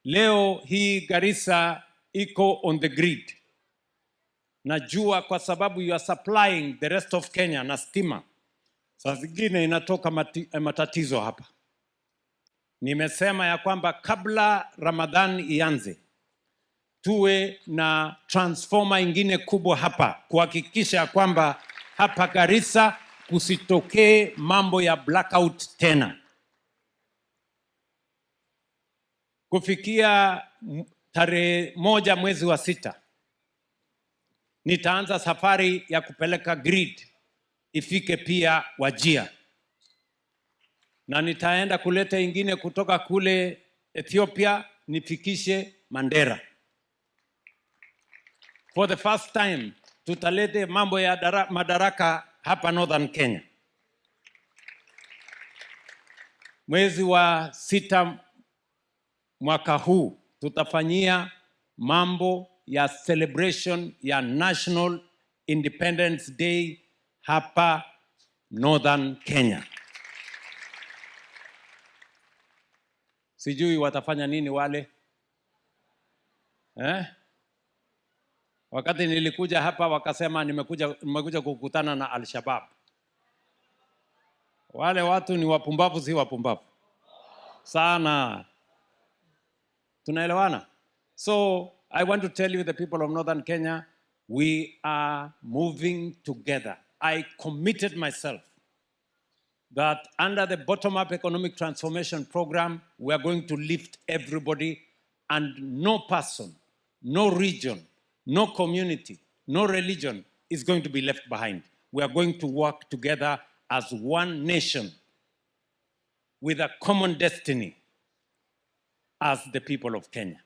Leo hii Garissa iko on the grid. Najua kwa sababu you are supplying the rest of Kenya na stima. Saa zingine inatoka matatizo hapa. Nimesema ya kwamba kabla Ramadhan ianze, tuwe na transformer ingine kubwa hapa kuhakikisha kwamba hapa Garissa kusitokee mambo ya blackout tena. Kufikia tarehe 1 mwezi wa 6 nitaanza safari ya kupeleka grid ifike pia Wajir, na nitaenda kuleta ingine kutoka kule Ethiopia nifikishe Mandera. For the first time tutalete mambo ya madaraka hapa Northern Kenya. Mwezi wa 6 mwaka huu tutafanyia mambo ya celebration ya National Independence Day hapa Northern Kenya. Sijui watafanya nini wale. Wakati nilikuja hapa wakasema nimekuja kukutana na Al-Shabaab. Wale watu ni wapumbavu, si wapumbavu sana. Tunaelewana? So I want to tell you, the people of Northern Kenya, we are moving together. I committed myself that under the bottom-up economic transformation program, we are going to lift everybody, and no person, no region, no community, no religion is going to be left behind. We are going to work together as one nation with a common destiny as the people of Kenya.